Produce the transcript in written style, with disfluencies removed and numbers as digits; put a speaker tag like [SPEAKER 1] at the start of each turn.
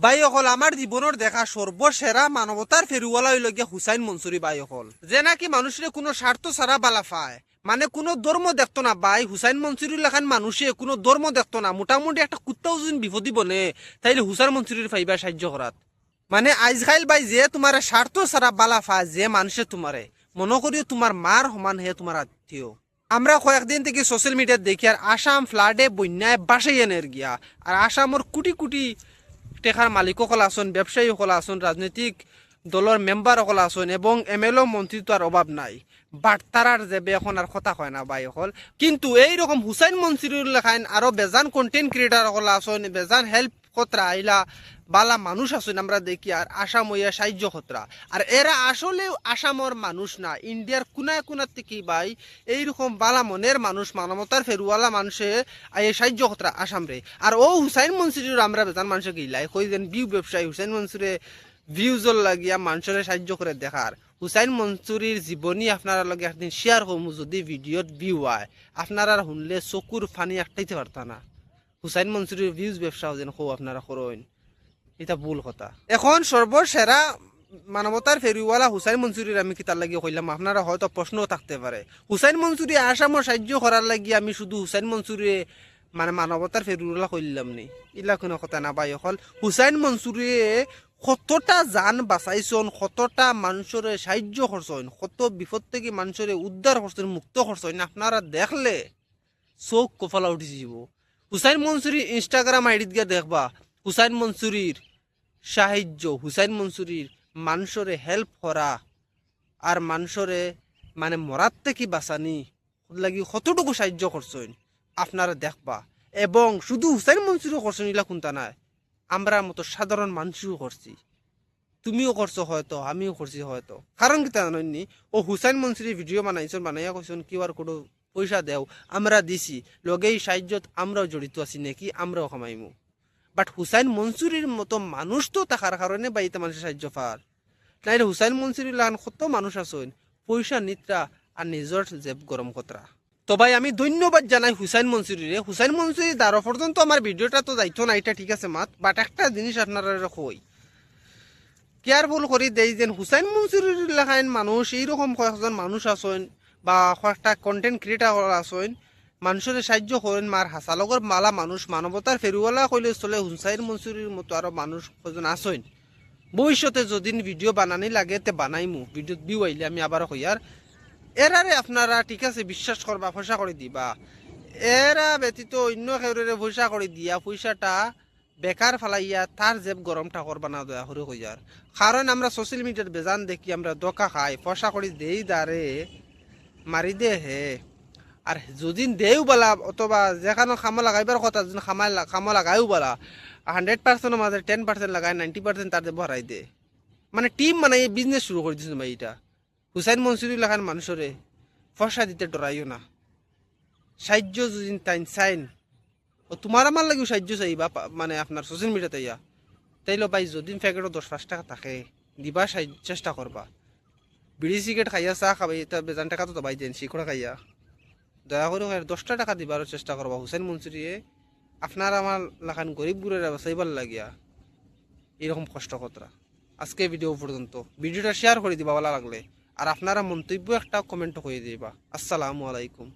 [SPEAKER 1] ভাই অকল আমার জীবনের দেখা সর্বসেরা মানবতার ফেরুওয়ালা হইল গিয়া হুসাইন মনসুরি ভাই অকল, যে নাকি মানুষের কোনো স্বার্থ ছাড়া বালা পায়, মানে কোনো ধর্ম দেখতো না ভাই। হুসাইন মনসুরির লেখান মানুষে কোনো ধর্ম দেখতো না, মোটামুটি একটা কুত্তাও যদি বিপদী বনে তাইলে হুসাইন মনসুরির ফাইবা সাহায্য করাত। মানে আজকাল ভাই যে তোমার স্বার্থ ছাড়া বালা পায়, যে মানুষে তোমারে মনে করিও তোমার মার সমান হে তোমার আত্মীয়। আমরা কয়েকদিন থেকে সোশ্যাল মিডিয়াত দেখি আর আসাম ফ্লাডে বন্যায় বাসাই এনের গিয়া, আর আসামর কোটি কোটি টেকার মালিক সকল আসন, ব্যবসায়ী সকল আসন, রাজনৈতিক দলের মেম্বার সকল আসন এবং এমএলএ মন্ত্রী তো আর অভাব নাই। বাট তারার যাবে এখন আর কথা কয় না ভাই সকল। কিন্তু এইরকম হুসাইন মনসুরির লেখাইন আরো বেজান কন্টেন্ট ক্রিয়েটার সকল আসন, বেজান হেল্প কতরা আইলা বালা মানুষ আসুন আমরা দেখি আর আসাম হইয়া সাহায্য খতরা। আর এরা আসলেও আসামর মানুষ না, ইন্ডিয়ার কোনায় কোনার থেকে ভাই এইরকম বালা মনের মানুষ, মানবতার ফেরুওয়ালা মানুষে এই সাহায্য খতরা আসাম রে। আর ও হুসাইন মনসুরির আমরা বেজান মানুষকে গিলাই কই যেন বিউ ব্যবসায়ী হুসাইন মনসুরে ভিউজর লাগিয়া মানুষের সাহায্য করে দেখার। হুসাইন মনসুরির জীবনী আপনারা লগে একদিন শেয়ার করবো, যদি ভিডিওত ভিউ হয় আপনারা শুনলে চকুর ফানি একটাইতে পারত না। হুসাইন মনসুরির ভিউজ ব্যবসা যেন কো আপনারা করেন, এটা ভুল কথা। এখন সর্বসেরা মানবতার ফেরিওয়ালা হুসাইন মনসুরির আমি কিতার লাগিয়ে কইলাম, আপনারা হয়তো প্রশ্নও থাকতে পারে হুসাইন মনসুরি আসামর সাহায্য করার লাগিয়ে আমি শুধু হুসাইন মনসুরি মানে মানবতার ফেরিওয়ালা কইলাম নি, ইলা কোনো কথা না ভাই। হল হুসাইন মনসুরি কতটা জান বাঁচাইছন, কতটা মানুষের সাহায্য করছেন, কত বিপদ থেকে মানুষের উদ্ধার করছেন, মুক্ত করছেন, আপনারা দেখলে চোখ কপালা উঠি যাব। হুসাইন মনসুরি ইনস্টাগ্রাম আইডিত গিয়ে দেখবা হুসাইন মনসুরির সাহায্য, হুসাইন মনসুরির মানুষরে হেল্প করা আর মানুষরে মানে মরার থেকে বাঁচানি লাগি কতটুকু সাহায্য করছেন আপনারা দেখবা। এবং শুধু হুসাইন মনসুরিও করছেন ইলা কোনটা নাই, আমরা মতো সাধারণ মানুষও করছি, তুমিও করছো হয়তো, আমিও করছি হয়তো। কারণ কি জানি ও হুসাইন মনসুরি ভিডিও বানাইছেন, বানাইয়া কইছেন কিউআর কোড পয়সা দেও, আমরা দিছি, লগেই সাহায্যত আমরাও জড়িত আছি নাকি, আমরাও কামাইমু। বাট হুসাইন মনসুরির মতো মানুষ তো থাকার কারণে বাড়িতে মানুষের সাহায্য পার নাইলে হুসাইন মনসুরির লাগান কত মানুষ আছেন পয়সা নিত্রা আর নিজের জেব গরম কতরা। তো ভাই আমি ধন্যবাদ জানাই হুসাইন মনসুরিরে। হুসাইন মনসুরি দ্বারা পর্যন্ত আমার ভিডিওটা তো যাইতো না, এটা ঠিক আছে মাত, বাট একটা জিনিস আপনারা কই কেয়ারফুল করি দেই যেন হুসাইন মনসুরির লেখাইন মানুষ এইরকম কয়েকজন মানুষ আছেন বা কয়েকটা কন্টেন্ট ক্রিয়েটার আছেন, মানুষের সাহায্য করেন, মার হাসালগর মালা মানুষ, মানবতার ফেরুওয়ালা কইলে চলে হুসাইন মনসুরির মতো আরো মানুষ কজন আছেন। ভবিষ্যতে যদি ভিডিও বানানি লাগে তে বানাইমু, ভিডিও ভিউ আইলে আমি আবার কইয়ার এরারে আপনারা ঠিক আছে বিশ্বাস করবা, পয়সা করে দিবা। এরা ব্যতীত অন্য কেউরে পয়সা করে দিয়া পয়সাটা বেকার ফালাইয়া তার জেব গরমটা করবা না দয়া করে কইয়ার। কারণ আমরা সোশ্যাল মিডিয়ার বেজান দেখি আমরা দোকা খাই, পয়সা করে দেই দারে মারি দে হে। আর যদি দেও বলা অথবা যেখানে খামা লাগাইবার কথা যদি খামা লাগাইও বলা 100%-এর মাঝে 10% লাগায় 90% তার দেব হারাই দে। মানে টিম মানে বিজনেস শুরু করে দিয়েছেন ভাই এটা। হুসাইন মনসুরি লেখান মানুষরে পয়সা দিতে ডরাইও না, সাহায্য যদি টাইম চাইন ও তোমার আমার লাগেও সাহায্য চাইবা মানে আপনার সোশ্যাল মিডিয়াতে ইয়া তাইলে ভাই যদি প্যাকেটও 10-5 টাকা থাকে দিবা চেষ্টা করবা। বিড়ি সিগারেট খাইয়া চা খাবাই এটা বেজান টাকা তো ভাই দেন শিখড়া খাইয়া দয়া করে 10টা টাকা দিবার চেষ্টা করবা। হুসাইন মনসুরিয়ে আপনার আমার লাখান গরিব গুড়ের বাঁচাইবার লাগিয়া এরকম কষ্ট কতরা। আজকে ভিডিও পর্যন্ত, ভিডিওটা শেয়ার করে দিবা ভালো লাগলে, আর আপনারা মন্তব্য একটা কমেন্ট করে দিবা। আসসালামু আলাইকুম।